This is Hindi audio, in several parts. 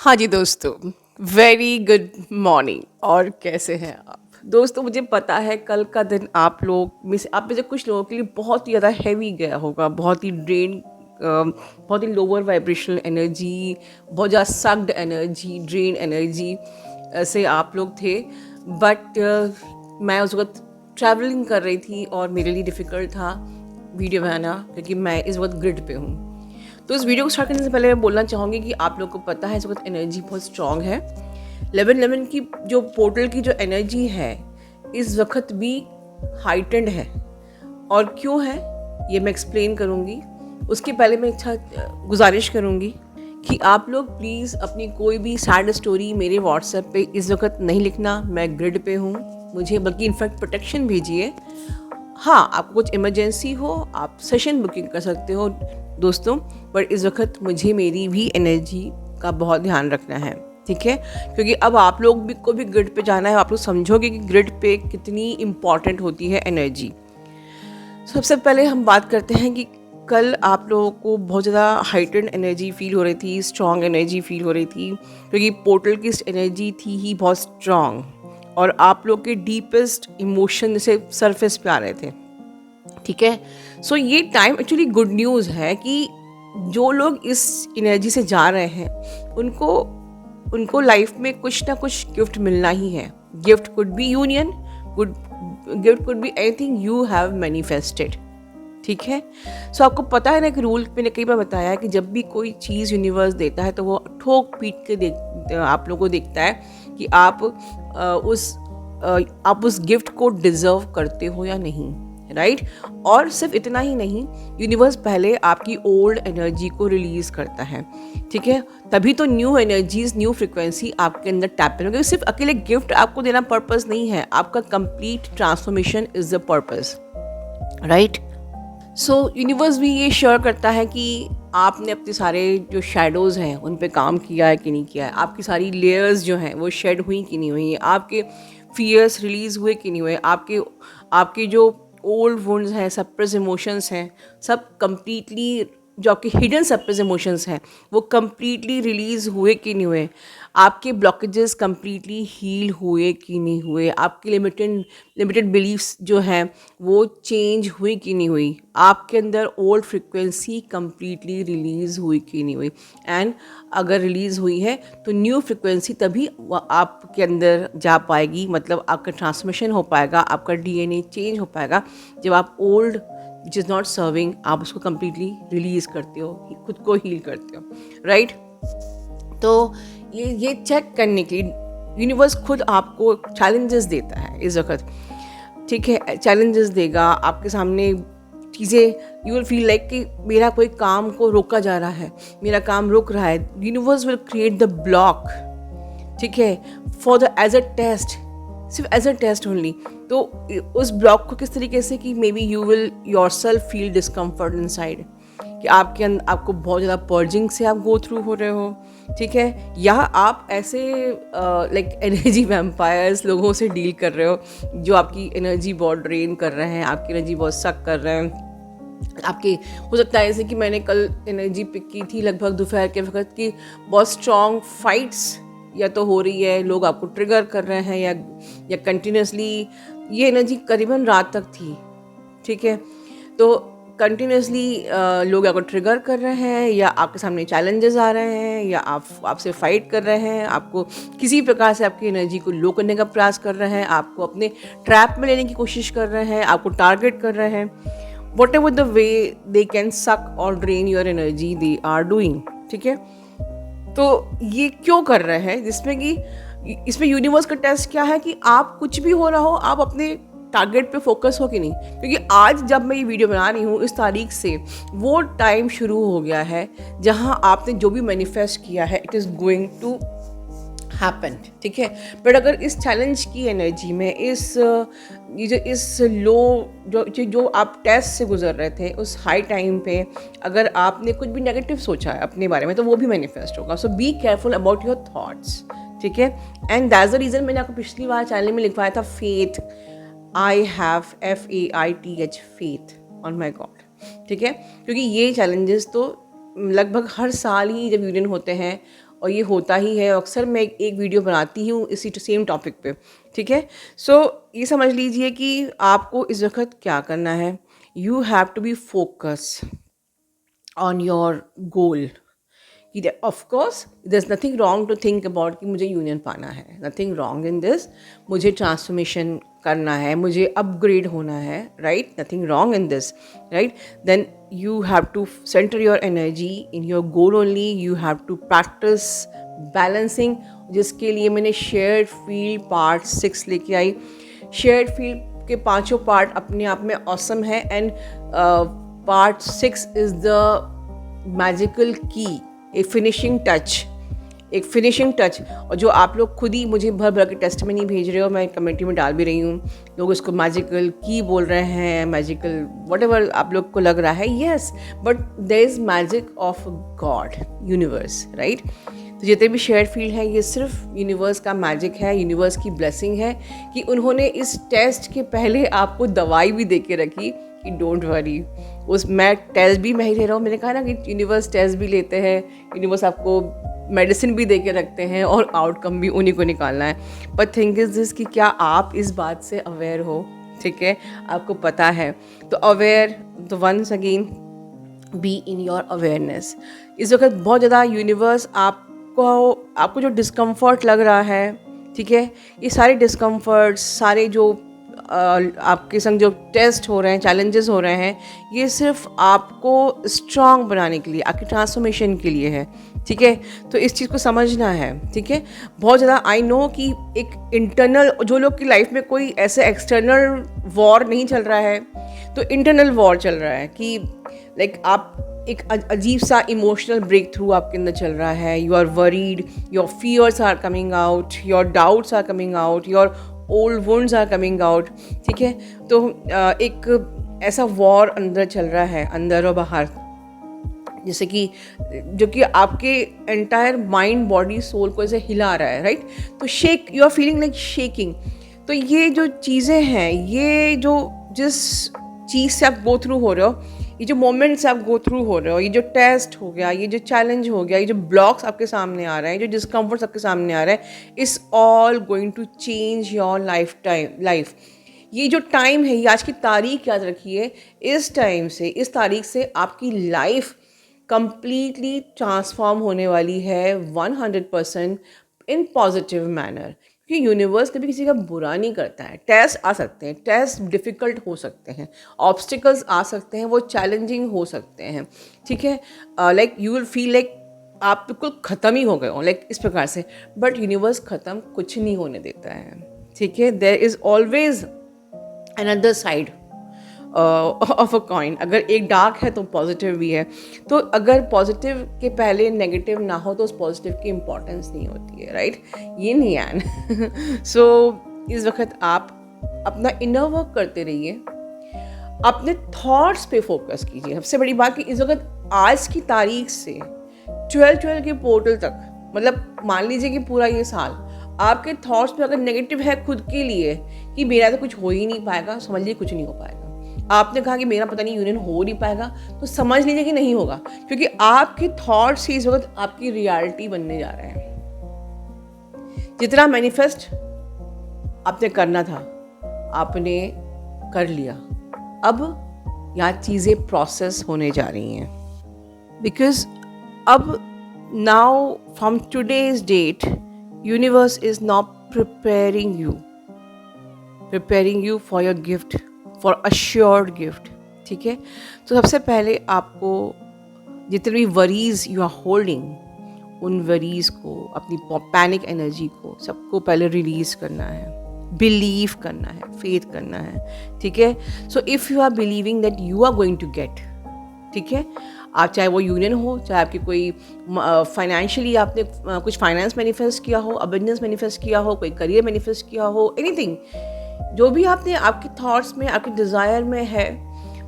हाँ जी दोस्तों, वेरी गुड मॉर्निंग। और कैसे हैं आप दोस्तों? मुझे पता है कल का दिन आप में से कुछ लोगों के लिए बहुत ही ज़्यादा हैवी गया होगा, बहुत ही बहुत ही लोअर वाइब्रेशनल एनर्जी, बहुत ज़्यादा सक्ड एनर्जी, ड्रेन एनर्जी से आप लोग थे। बट मैं उस वक्त ट्रैवलिंग कर रही थी और मेरे लिए डिफ़िकल्ट था वीडियो बनाना, क्योंकि मैं इस वक्त ग्रिड पे हूँ। तो इस वीडियो को स्टार्ट करने से पहले मैं बोलना चाहूँगी कि आप लोग को पता है इस वक्त एनर्जी बहुत स्ट्रांग है। 1111 की जो पोर्टल की जो एनर्जी है इस वक्त भी हाइटेंड है। और क्यों है ये मैं एक्सप्लेन करूँगी। उसके पहले मैं गुजारिश करूँगी कि आप लोग प्लीज़ अपनी कोई भी सैड स्टोरी मेरे व्हाट्सएप पे इस वक्त नहीं लिखना। मैं ग्रिड पे हूँ, मुझे बल्कि इनफैक्ट प्रोटेक्शन भेजिए। हाँ, आपको कुछ इमरजेंसी हो आप सेशन बुकिंग कर सकते हो दोस्तों, पर इस वक्त मुझे मेरी भी एनर्जी का बहुत ध्यान रखना है, ठीक है? क्योंकि अब आप लोग भी को भी ग्रिड पे जाना है, आप लोग समझोगे कि ग्रिड पे कितनी इम्पॉर्टेंट होती है एनर्जी। सबसे पहले हम बात करते हैं कि कल आप लोगों को बहुत ज़्यादा हाइटेंड एनर्जी फील हो रही थी, स्ट्रॉन्ग एनर्जी फील हो रही थी, क्योंकि पोर्टल की एनर्जी थी ही बहुत स्ट्रॉन्ग और आप लोग के डीपेस्ट इमोशन से सरफेस पे आ रहे थे, ठीक है? सो ये टाइम एक्चुअली गुड न्यूज़ है कि जो लोग इस एनर्जी से जा रहे हैं उनको उनको लाइफ में कुछ ना कुछ गिफ्ट मिलना ही है। Gift could be union, good gift could be anything you have manifested, ठीक है? सो आपको पता है ना कि रूल मैंने कई बार बताया है कि जब भी कोई चीज़ यूनिवर्स देता है तो वो ठोक पीट के आप लोगों को देखता है कि आप उस गिफ्ट को डिज़र्व करते हो या नहीं, राइट? और सिर्फ इतना ही नहीं, यूनिवर्स पहले आपकी ओल्ड एनर्जी को रिलीज़ करता है, ठीक है? तभी तो न्यू एनर्जीज, न्यू फ्रिक्वेंसी आपके अंदर टैप करें, क्योंकि सिर्फ अकेले गिफ्ट आपको देना पर्पस नहीं है, आपका complete transformation is the purpose, right? So universe भी ये श्योर करता है कि आपने अपने सारे जो शेडोज़ हैं उन पे काम किया है कि नहीं किया है, आपकी सारी लेयर्स जो हैं वो शेड हुई कि नहीं हुई, आपके फियर्स रिलीज़ हुए कि नहीं हुए, आपके आपके जो ओल्ड वुंड्स हैं, सप्रेस इमोशंस हैं, सब कंप्लीटली, जो आपके हिडन सप्रेस इमोशंस हैं वो कंप्लीटली रिलीज़ हुए कि नहीं हुए, आपके ब्लॉकेजेस कंप्लीटली हील हुए कि नहीं हुए, आपके लिमिटेड बिलीफ्स जो हैं वो चेंज हुई कि नहीं हुई, आपके अंदर ओल्ड फ्रिक्वेंसी कंप्लीटली रिलीज़ हुई कि नहीं हुई। एंड अगर रिलीज़ हुई है तो न्यू फ्रिक्वेंसी तभी आपके अंदर जा पाएगी, मतलब आपका ट्रांसमिशन हो पाएगा, आपका डीएनए चेंज हो पाएगा, जब आप old which is not serving आप उसको कम्प्लीटली रिलीज़ करते हो, खुद को हील करते हो, राइट? तो ये चेक करने के लिए यूनिवर्स खुद आपको चैलेंजेस देता है इस वक्त, ठीक है? चैलेंजेस देगा आपके सामने चीज़ें, यू विल फील लाइक कि मेरा कोई काम को रोका जा रहा है, मेरा काम रुक रहा है। Universe will create the block, ठीक है, for the as a test, सिर्फ एज अ टेस्ट ओनली। तो उस ब्लॉक को किस तरीके से कि maybe you will yourself feel discomfort inside, कि आपके अंदर आपको बहुत ज़्यादा पर्जिंग से आप गो थ्रू हो रहे हो, ठीक है? या आप ऐसे लाइक एनर्जी वैम्पायर्स लोगों से डील कर रहे हो जो आपकी एनर्जी बहुत ड्रेन कर रहे हैं, आपकी एनर्जी बहुत सक कर रहे हैं। आपके हो सकता है जैसे कि मैंने कल एनर्जी पिक की थी लगभग दोपहर के वक्त की, बहुत स्ट्रॉन्ग फाइट्स या तो हो रही है, लोग आपको ट्रिगर कर रहे हैं, या कंटिन्यूसली ये एनर्जी करीबन रात तक थी, ठीक है? तो कंटिन्यूसली लोग आपको ट्रिगर कर रहे हैं, या आपके सामने चैलेंजेस आ रहे हैं, या आपसे फाइट कर रहे हैं, आपको किसी प्रकार से आपकी एनर्जी को लो करने का प्रयास कर रहे हैं, आपको अपने ट्रैप में लेने की कोशिश कर रहे हैं, आपको टारगेट कर रहे हैं। Whatever the way they can suck और drain your energy they are doing, ठीक है? तो ये क्यों कर रहे हैं, जिसमें कि इसमें यूनिवर्स का टेस्ट क्या है कि आप कुछ भी हो रहा हो आप अपने टारगेट पे फोकस हो कि नहीं। क्योंकि आज जब मैं ये वीडियो बना रही हूँ इस तारीख से वो टाइम शुरू हो गया है जहाँ आपने जो भी मैनिफेस्ट किया है it is going to happen, ठीक है? बट अगर इस चैलेंज की एनर्जी में इस लो जो आप टेस्ट से गुजर रहे थे उस हाई टाइम पे अगर आपने कुछ भी नेगेटिव सोचा है अपने बारे में तो वो भी मैनिफेस्ट होगा। So be careful about your thoughts, ठीक है? एंड दैट्स द रीज़न मैंने आपको पिछली बार चैनल में लिखवाया था faith, I have FAITH faith on my God, ठीक है? क्योंकि ये चैलेंजेस तो लगभग हर साल ही जब यूनियन होते हैं और ये होता ही है। अक्सर मैं एक वीडियो बनाती हूँ इसी सेम टॉपिक पे, ठीक है। सो ये समझ लीजिए कि आपको इस वक्त क्या करना है। You have to be focus on your goal. Of course there is nothing wrong to think about कि मुझे यूनियन पाना है, नथिंग रॉन्ग इन दिस। मुझे ट्रांसफॉर्मेशन करना है, मुझे अपग्रेड होना है, right, nothing wrong in this, right. Then you have to center your energy in your goal only. You have to practice balancing, जिसके लिए मैंने शेयर्ड फील्ड पार्ट 6 लेके आई। शेयर्ड फील्ड के पांचों पार्ट अपने आप में ऑसम है, and part 6 is the magical की, ए फिनिशिंग टच, एक फिनिशिंग टच। और जो आप लोग खुद ही मुझे भर भर के टेस्ट में नहीं भेज रहे हो, मैं कमेंट्री में डाल भी रही हूँ, लोग इसको मैजिकल की बोल रहे हैं, मैजिकल व्हाटएवर आप लोग को लग रहा है, yes, but there is magic of God, universe, right. तो जितने भी शेयर फील्ड है ये सिर्फ यूनिवर्स का मैजिक है, यूनिवर्स की ब्लेसिंग है कि उन्होंने इस टेस्ट के पहले आपको दवाई भी दे के रखी कि डोंट वरी। उस मैं टेस्ट भी मैं ही ले रहा हूँ, मैंने कहा ना कि यूनिवर्स टेस्ट भी लेते हैं, यूनिवर्स आपको मेडिसिन भी दे के रखते हैं और आउटकम भी उन्हीं को निकालना है। बट थिंक इज़ दिस कि क्या आप इस बात से अवेयर हो, ठीक है, आपको पता है। तो अवेयर, तो once again be in your awareness. इस वक्त बहुत ज़्यादा यूनिवर्स आपको जो डिस्कम्फर्ट लग रहा है, ठीक है, ये सारे डिस्कम्फर्ट्स, सारे जो आपके संग जो टेस्ट हो रहे हैं, चैलेंजेस हो रहे हैं, ये सिर्फ आपको स्ट्रॉन्ग बनाने के लिए, आपकी ट्रांसफॉर्मेशन के लिए है, ठीक है। तो इस चीज़ को समझना है, ठीक है। बहुत ज़्यादा आई नो कि एक इंटरनल, जो लोग की लाइफ में कोई ऐसे एक्सटर्नल वॉर नहीं चल रहा है, तो इंटरनल वॉर चल रहा है कि लाइक आप एक अजीब सा इमोशनल ब्रेक थ्रू आपके अंदर चल रहा है। You are worried, your fears are coming out, your doubts are coming out, your old wounds are coming out, ठीक है। तो एक ऐसा वॉर अंदर चल रहा है, अंदर और बाहर, जैसे कि जो कि आपके एंटायर माइंड, बॉडी, सोल को ऐसे हिला रहा है, राइट। तो shake, you are feeling like shaking. तो ये जो चीज़ें हैं, ये जो जिस चीज़ से आप गो थ्रू हो रहे हो, ये जो मोमेंट्स आप गो थ्रू हो रहे हो, ये जो टेस्ट हो गया, ये जो चैलेंज हो गया, ये जो ब्लॉक्स आपके सामने आ रहे हैं, जो डिस्कम्फर्ट्स आपके सामने आ रहे हैं, it's all going to change your life. ये जो टाइम है, ये आज की तारीख याद रखिए, इस टाइम से, इस तारीख से आपकी लाइफ कंप्लीटली ट्रांसफॉर्म होने वाली है 100% इन पॉजिटिव मैनर। क्योंकि यूनिवर्स कभी किसी का बुरा नहीं करता है। टेस्ट आ सकते हैं, टेस्ट डिफ़िकल्ट हो सकते हैं, ऑब्स्टिकल्स आ सकते हैं, वो चैलेंजिंग हो सकते हैं, ठीक है। Like you will feel like आप बिल्कुल ख़त्म ही हो गए हो, लाइक इस प्रकार से। बट यूनिवर्स ख़त्म कुछ नहीं होने देता है, ठीक है। There is always another side of a coin. अगर एक डार्क है तो पॉजिटिव भी है। तो अगर पॉजिटिव के पहले नेगेटिव ना हो तो उस पॉजिटिव की इम्पोर्टेंस नहीं होती है, राइट। ये नहीं है। सो इस वक्त आप अपना इनर वर्क करते रहिए, अपने थॉट्स पे फोकस कीजिए। सबसे बड़ी बात कि इस वक्त आज की तारीख से 12 के पोर्टल तक, मतलब मान लीजिए कि पूरा ये साल आपके थॉट्स में अगर नेगेटिव है खुद के लिए कि मेरा तो कुछ हो ही नहीं पाएगा, समझ लीजिए कुछ नहीं हो पाएगा। आपने कहा कि मेरा पता नहीं यूनियन हो नहीं पाएगा, तो समझ लीजिए कि नहीं होगा, क्योंकि आपके थॉट्स ही इस वक्त आपकी रियलिटी बनने जा रहे हैं। जितना मैनिफेस्ट आपने करना था आपने कर लिया, अब यहाँ चीज़ें प्रोसेस होने जा रही हैं। बिकॉज अब now from today's date universe is not preparing you for your gift, for assured gift, ठीक है। तो सबसे पहले आपको जितने भी वरीज यू आर होल्डिंग, उन वरीज को, अपनी पैनिक एनर्जी को, सबको पहले रिलीज करना है, बिलीव करना है, फेथ करना है, ठीक है। So if you are believing that you are going to get, ठीक है, आप चाहे वो यूनियन हो, चाहे आपकी कोई फाइनेंशियली आपने कुछ फाइनेंस मैनिफेस्ट किया हो, अबंडेंस मैनिफेस्ट किया हो, कोई करियर मैनिफेस्ट किया हो, एनीथिंग, जो भी आपने आपके थॉट्स में, आपके डिज़ायर में है,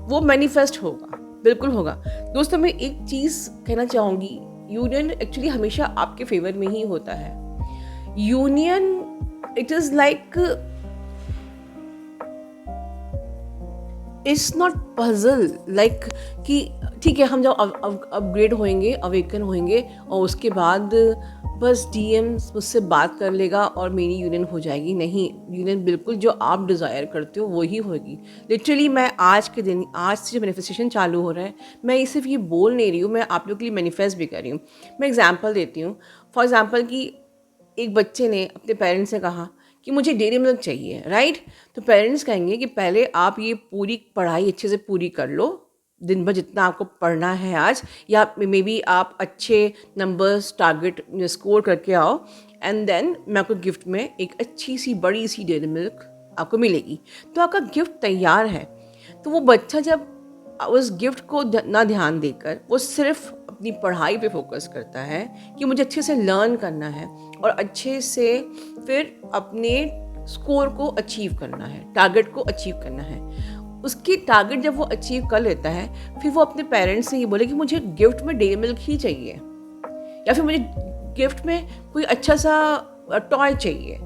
वो मैनिफेस्ट होगा, बिल्कुल होगा। दोस्तों मैं एक चीज़ कहना चाहूँगी, यूनियन एक्चुअली हमेशा आपके फेवर में ही होता है। Union it is like, it's not puzzle, like कि ठीक है हम जब अपग्रेड होएंगे, अवेकन होएंगे और उसके बाद बस डीएम मुझसे बात कर लेगा और मेरी यूनियन हो जाएगी। नहीं, यूनियन बिल्कुल जो आप डिज़ायर करते हो वही होगी। लिटरली मैं आज के दिन, आज से जो मैनिफेस्टेशन चालू हो रहा है, मैं ये सिर्फ ये बोल नहीं रही हूँ, मैं आप लोग के लिए मैनिफेस्ट भी कर रही हूँ। मैं एग्जांपल देती हूँ। फॉर एग्जांपल कि एक बच्चे ने अपने पेरेंट्स से कहा कि मुझे डेयरी मिल्क चाहिए, राइट? तो पेरेंट्स कहेंगे कि पहले आप ये पूरी पढ़ाई अच्छे से पूरी कर लो, दिन भर जितना आपको पढ़ना है आज, या मे बी आप अच्छे नंबर्स टारगेट स्कोर करके आओ, एंड देन मैं आपको गिफ्ट में एक अच्छी सी बड़ी सी डेयरी मिल्क आपको मिलेगी। तो आपका गिफ्ट तैयार है। तो वो बच्चा जब उस गिफ्ट को ना ध्यान देकर वो सिर्फ अपनी पढ़ाई पे फोकस करता है कि मुझे अच्छे से लर्न करना है और अच्छे से फिर अपने स्कोर को अचीव करना है, टारगेट को अचीव करना है। उसकी टारगेट जब वो अचीव कर लेता है, फिर वो अपने पेरेंट्स से ये बोले कि मुझे गिफ्ट में डेयरी मिल्क ही चाहिए, या फिर मुझे गिफ्ट में कोई अच्छा सा टॉय चाहिए।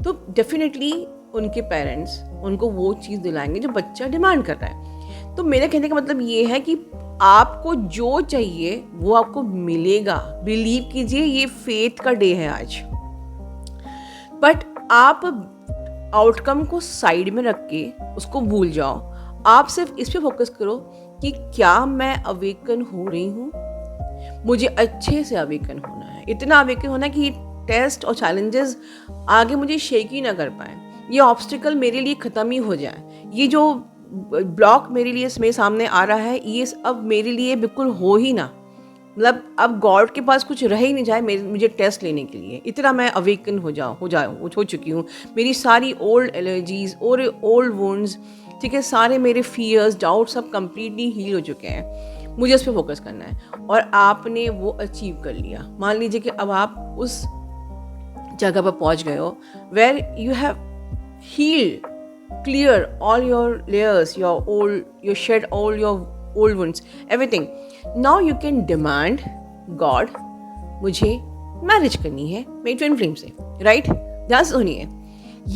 तो डेफिनेटली उनके पेरेंट्स उनको वो चीज़ दिलाएंगे जो बच्चा डिमांड कर रहा है। तो मेरे कहने का मतलब ये है कि आपको जो चाहिए वो आपको मिलेगा। बिलीव कीजिए, ये फेथ का डे है आज। बट आप आउटकम को साइड में रख के उसको भूल जाओ। आप सिर्फ इस पे फोकस करो कि क्या मैं अवेकन हो रही हूँ। मुझे अच्छे से अवेकन होना है, इतना अवेकन होना है कि टेस्ट और चैलेंजेस आगे मुझे शेक ही ना कर पाए, ये ऑब्स्टिकल मेरे लिए ख़त्म ही हो जाए, ये जो ब्लॉक मेरे लिए मेरे सामने आ रहा है ये अब मेरे लिए बिल्कुल हो ही ना। मतलब अब गॉड के पास कुछ रह ही नहीं जाए मुझे टेस्ट लेने के लिए। इतना मैं अवेकन हो चुकी हूँ। मेरी सारी ओल्ड एलर्जीज और ओल्ड वुंड्स, ठीक है, सारे मेरे फियर्स, डाउट सब कंप्लीटली हील हो चुके हैं। मुझे उस पर फोकस करना है और आपने वो अचीव कर लिया। मान लीजिए कि अब आप उस जगह पर पहुँच गए हो where you have healed clear all your layers, you shed all your old wounds, everything. Now you can demand God, मुझे मैरिज करनी है मेरी ट्विन फ्लेम से, राइट? ध्यान से सुनिए,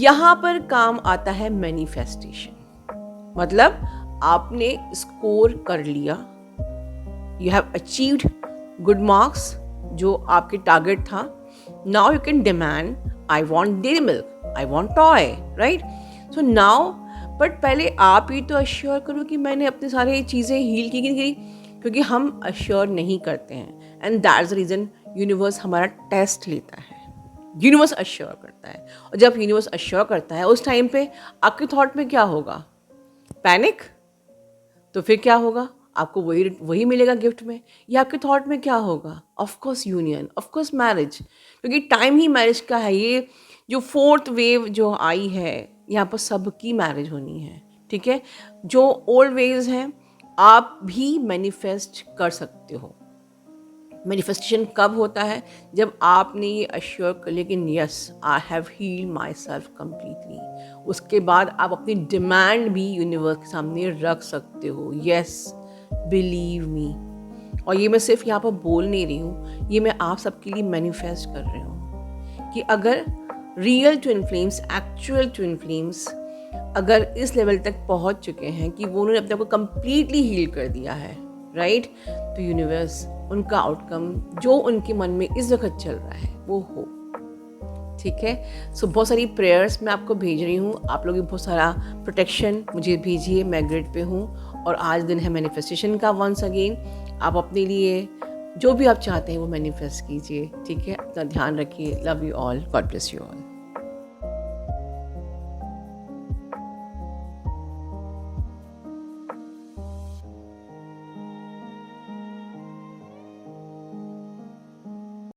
यहाँ पर काम आता है मैनिफेस्टेशन। मतलब आपने स्कोर कर लिया, you have achieved good marks जो आपके टारगेट था। Now you can demand I want dairy milk, I want toy, right? So now, but पहले आप ही तो अश्योर करो कि मैंने अपनी सारी चीज़ें हील की नहीं की, क्योंकि हम अश्योर नहीं करते हैं। And that's the reason universe हमारा टेस्ट लेता है, यूनिवर्स अश्योर करता है। और जब यूनिवर्स अश्योर करता है उस टाइम पे आपके थॉट में क्या होगा? पैनिक? तो फिर क्या होगा? आपको वही मिलेगा गिफ्ट में। या आपके थॉट में क्या होगा? ऑफकोर्स यूनियन, ऑफकोर्स मैरिज, क्योंकि टाइम ही मैरिज का है। ये जो 4th वेव जो आई है, यहाँ पर सबकी मैरिज होनी है, ठीक है? जो ओल्ड वेज हैं आप भी मैनिफेस्ट कर सकते हो। मैनिफेस्टेशन कब होता है? जब आपने ये अश्योर कर लिया कि yes I have healed myself completely. उसके बाद आप अपनी डिमांड भी यूनिवर्स के सामने रख सकते हो। Yes, believe me. और ये मैं सिर्फ यहाँ पर बोल नहीं रही हूँ, ये मैं आप सबके लिए मैनिफेस्ट कर रही हूँ कि अगर real twin flames, actual twin flames अगर इस लेवल तक पहुंच चुके हैं कि वो उन्होंने अपने को कम्प्लीटली हील कर दिया है, राइट? तो यूनिवर्स उनका आउटकम जो उनके मन में इस वक्त चल रहा है वो हो, ठीक है? सो बहुत सारी प्रेयर्स मैं आपको भेज रही हूँ। आप लोग बहुत सारा प्रोटेक्शन मुझे भेजिए, मैं ग्रिड पे हूँ। और आज दिन है मैनिफेस्टेशन का। वंस अगेन आप अपने लिए जो भी आप चाहते हैं वो मैनिफेस्ट कीजिए, ठीक है? अपना ध्यान रखिए। Love you all, God bless you all.